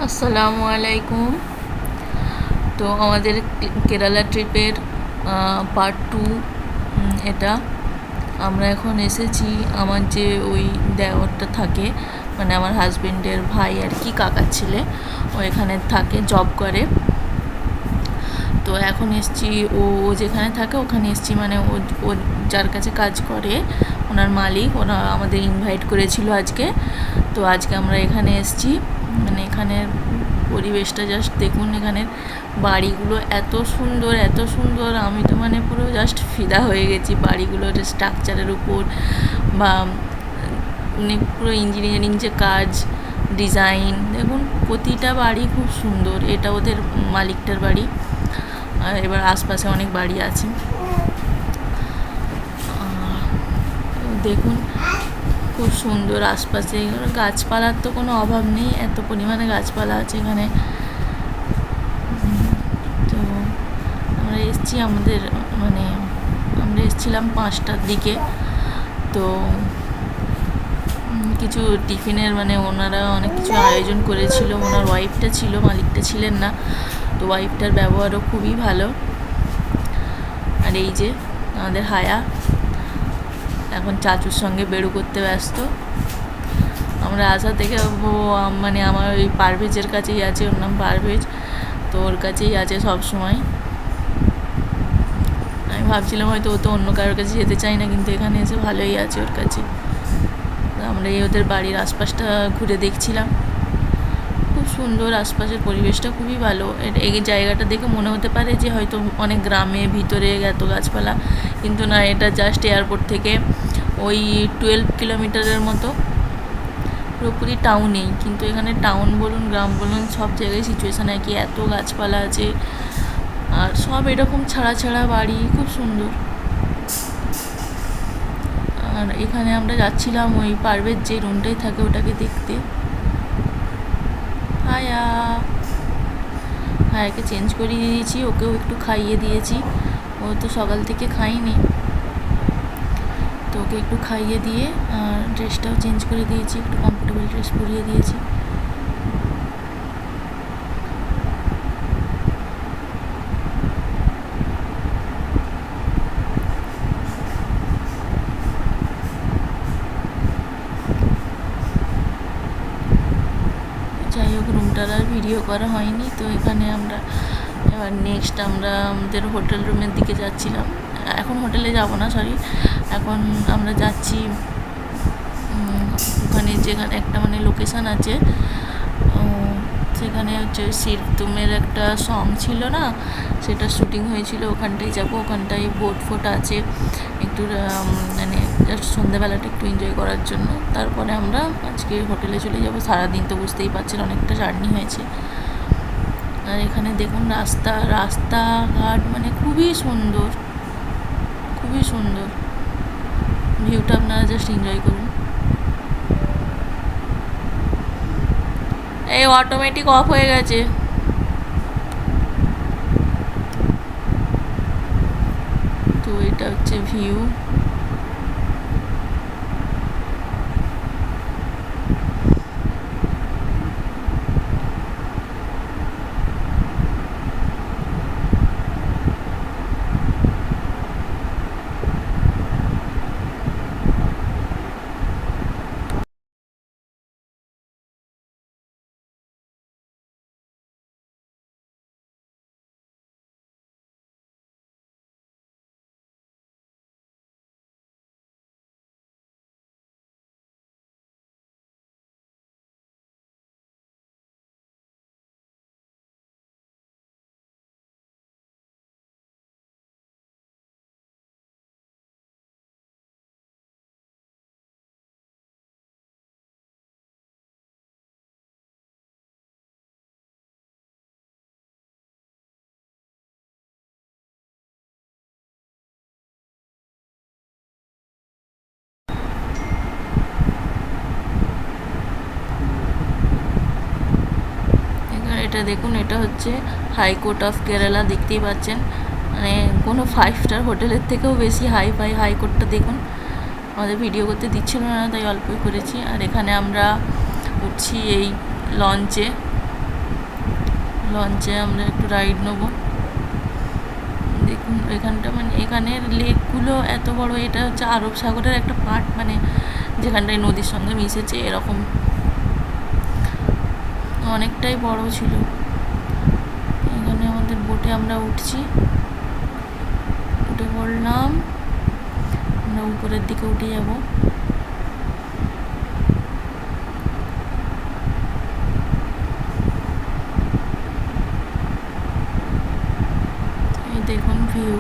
আসসালামু আলাইকুম। তো আমাদের কেরালা ট্রিপের পার্ট 2 এটা। আমরা এখন এসেছি আমার যে ওই দেওরটা থাকে, মানে আমার হাজবেন্ডের ভাই আর কি, কাকার ছেলে, ও এখানে থাকে, জব করে। তো এখন এসছি, ও যেখানে থাকে ওখানে এসছি, মানে ও যার কাছে কাজ করে ওনার মালিক, ওরা আমাদের ইনভাইট করেছিল আজকে। তো আজকে আমরা এখানে এসছি, মানে এখানের পরিবেশটা জাস্ট দেখুন। এখানের বাড়িগুলো এত সুন্দর, এত সুন্দর, আমি তো মানে পুরো জাস্ট ফিদা হয়ে গেছি বাড়িগুলোর স্ট্রাকচারের উপর, বা মানে পুরো ইঞ্জিনিয়ারিং যে কাজ, ডিজাইন দেখুন, প্রতিটা বাড়ি খুব সুন্দর। এটা ওদের মালিকটার বাড়ি, আর এবার আশপাশে অনেক বাড়ি আছে। দেখুন খুব সুন্দর আশপাশে, গাছপালার তো কোনো অভাব নেই, এত পরিমাণে গাছপালা আছে এখানে। তো আমরা এসেছি আমাদের, মানে আমরা এসেছিলাম 5টার দিকে। তো কিছু টিফিনের, মানে ওনারা অনেক কিছু আয়োজন করেছিল, ওনার ওয়াইফটা ছিল, মালিকটা ছিলেন না। তো ওয়াইফটার ব্যবহারও খুবই ভালো। আর এই যে আমাদের হায়া এখন চাচুর সঙ্গে বেড়ু করতে ব্যস্ত। আমরা আসা থেকে ও মানে আমার ওই পারভেজের কাছেই আছে, ওর নাম পারভেজ, তো ওর কাছেই আছে সব সময়। আমি ভাবছিলাম হয়তো ও তো অন্য কারোর কাছে যেতে চাই না, কিন্তু এখানে এসে ভালোই আছে ওর কাছে। আমরা এই ওদের বাড়ির আশপাশটা ঘুরে দেখছিলাম, খুব সুন্দর, আশপাশের পরিবেশটা খুবই ভালো। এই জায়গাটা দেখে মনে হতে পারে যে হয়তো অনেক গ্রামে ভিতরে এত গাছপালা, কিন্তু না, এটা জাস্ট এয়ারপোর্ট থেকে ওই 12 কিলোমিটারের মতো, পুরোপুরি টাউনেই। কিন্তু এখানে টাউন বলুন, গ্রাম বলুন, সব জায়গায় সিচুয়েশান একই, এত গাছপালা আছে, আর সব এরকম ছাড়া ছাড়া বাড়ি, খুব সুন্দর। আর এখানে আমরা যাচ্ছিলাম ওই পারভেজ যে রুমটাই থাকে ওটাকে দেখতে। হায়াকে চেঞ্জ করিয়ে দিয়েছি, ওকেও একটু খাইয়ে দিয়েছি, ও তো সকাল থেকে খাইনি, তো ওকে একটু খাইয়ে দিয়ে আর ড্রেসটাও চেঞ্জ করে দিয়েছি, একটু কমফোর্টেবল ড্রেস পরিয়ে দিয়েছি। যাই হোক, রুমটার আর ভিডিও করা হয়নি। তো এখানে আমরা এবার নেক্সট আমরা আমাদের হোটেল রুমের দিকে যাচ্ছিলাম। এখন হোটেলে যাব না, সরি, এখন আমরা যাচ্ছি ওখানে, যেখানে একটা মানে লোকেশান আছে, সেখানে হচ্ছে সির্ফ তুমের একটা সং ছিল না, সেটা শ্যুটিং হয়েছিল, ওখানটায় যাবো। ওখানটায় বোট ফোট আছে, একটু মানে জাস্ট সন্ধ্যাবেলাটা একটু এনজয় করার জন্য। তারপরে আমরা আজকে হোটেলে চলে যাব। সারাদিন তো বুঝতেই পারছেন অনেকটা জার্নি হয়েছে। আর এখানে দেখুন রাস্তাঘাট মানে খুবই সুন্দর, খুবই সুন্দর ভিউটা, আপনারা জাস্ট এনজয় করুন। এই অটোমেটিক অফ হয়ে গেছে। তো এটা হচ্ছে ভিউ। এটা দেখুন, এটা হচ্ছে হাইকোর্ট অফ কেরালা, দেখতেই পাচ্ছেন, মানে কোনো 5 স্টার হোটেলের থেকেও বেশি হাইকোর্টটা দেখুন। আমাদের ভিডিও করতে দিচ্ছিল না, তাই অল্পই করেছি। আর এখানে আমরা উঠছি এই লঞ্চে, লঞ্চে আমরা একটু রাইড নেবো। দেখুন এখানটা মানে এখানের লেকগুলো এত বড়, এটা হচ্ছে আরব সাগরের একটা পার্ট, মানে যেখানটায় নদীর সঙ্গে মিশেছে এরকম অনেকটাই বড় ছিল। এখানে আমাদের বোটে আমরা উঠছি, উঠে পড়লাম, আমরা উপরের দিকে উঠে যাব। এই দেখুন ভিউ,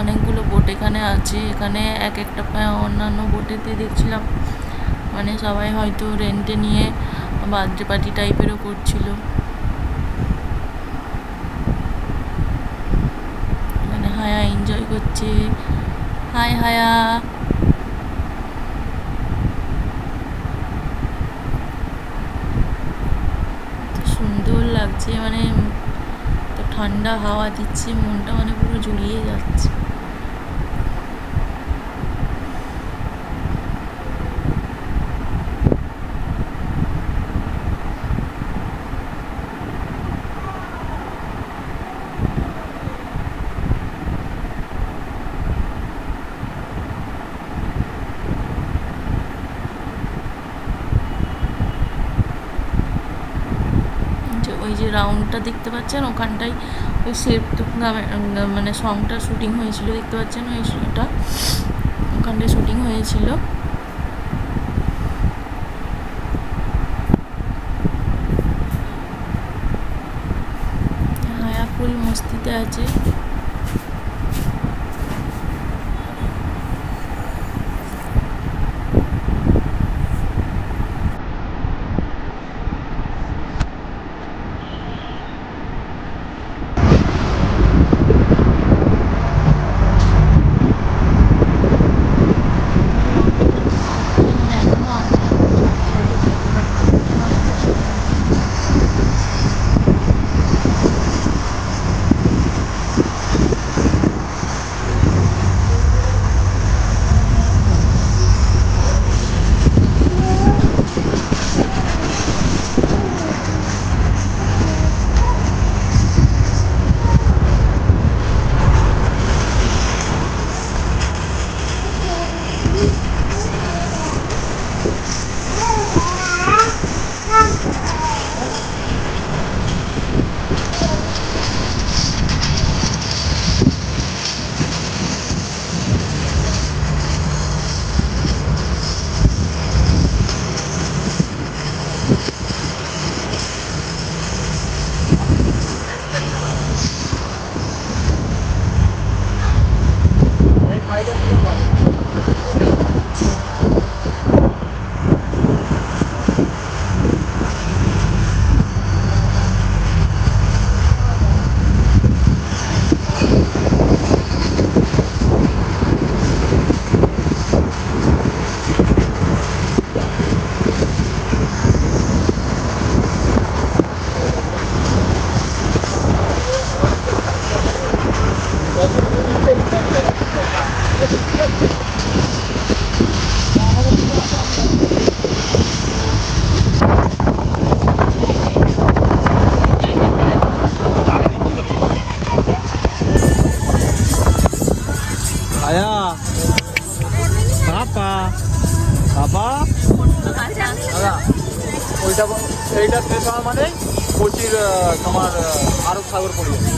অনেকগুলো বোট এখানে আছে। এখানে এক একটা অন্যান্য বোটেতে দেখছিলাম মানে সবাই হয়তো রেন্টে নিয়ে বার্থডে পার্টি টাইপেরও করছিল। এখানে হায়া এনজয় করছে। হাই হায়া, সুন্দর লাগছে, মানে তো ঠান্ডা হাওয়া দিচ্ছে, মনটা মানে পুরো জুড়িয়ে যাচ্ছে। ওই যে রাউন্ডটা দেখতে পাচ্ছেন ওখানটাই ওই সেফ মানে সংটা শুটিং হয়েছিল, দেখতে পাচ্ছেন ওই ওটা ওখানটায় শুটিং হয়েছিল। হায়া ফুল মস্তিতে আছে। আয়া পাপা বাবা দাদা ওইটা এইটা শেষ হওয়া মানে কোচির তোমার আরব সাগর পড়ে যাবে।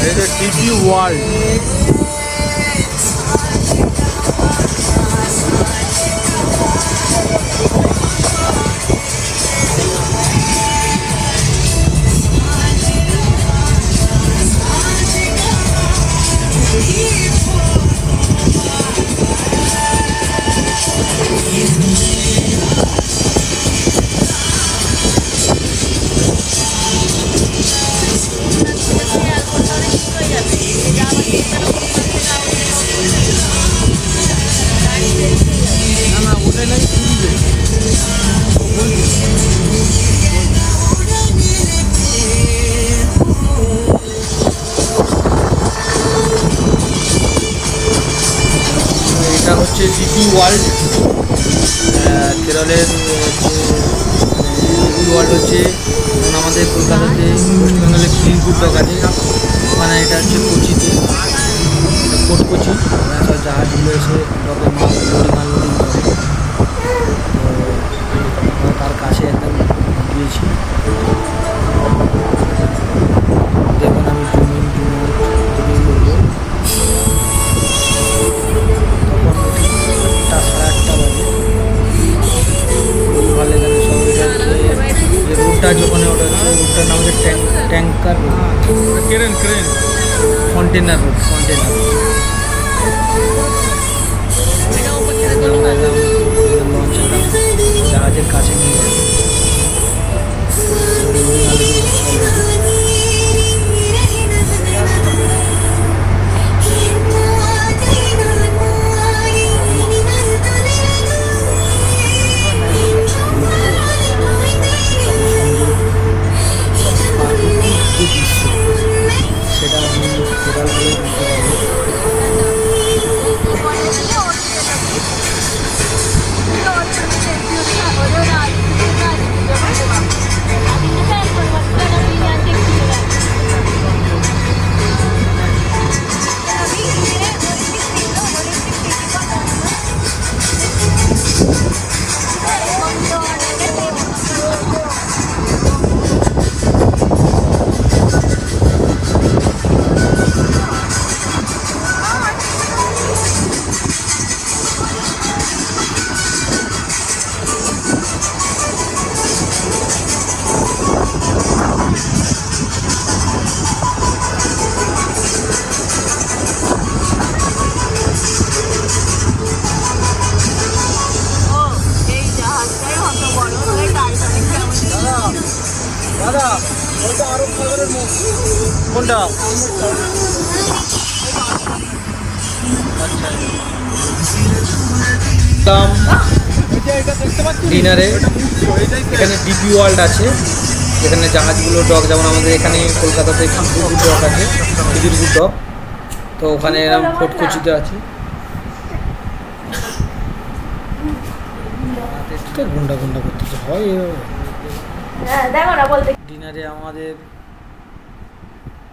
এটা ডিপি ওয়ার্ল্ড। না না ওটাই নাই শুনবে। এটা হচ্ছে ডিপি ওয়ার্ল্ড। কেরলের ডিপি ওয়ার্ল্ড হচ্ছে যেমন আমাদের কলকাতাতে ওয়েস্ট বেঙ্গলের খিলপুর ডক আছে, মানে এটা হচ্ছে কোচিতে, কোট কোচি, সব জাহাজগুলো এসে ডকে মাল লোডিং করে। তো তার কাছে একদম গিয়েছি, দেখুন আমি জুমিং করবো। তখন 8টা বাজে, ভালো এখানে সব এটা হচ্ছে যে রুটটা যখন ওটা হচ্ছে রুটটার নাম হচ্ছে tanker route, crane container route. জাহাজের কাছে নিয়ে যাবে। সেটা আমি টোটাল করে দিতে পারবো। দাদা ওইটা আরব সাগরের মুখ কোনটা? ডিনারে এখানে ডিপি ওয়ার্ল্ড আছে, যেখানে জাহাজগুলো ডক, যেমন আমাদের এখানে কলকাতাতে খিদিরপুর ডক আছে, খিদিরপুর ডক। তো ওখানে এরকম ফোর্ট কোচিতে আছে। গুন্ডা করতেছে হয় ডিনারে আমাদের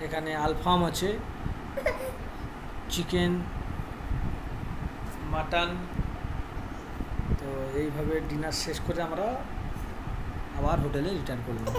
এখানে আলফাম আছে, চিকেন, মাটন। তো এইভাবে ডিনার শেষ করে আমরা আবার হোটেলে রিটার্ন করলাম।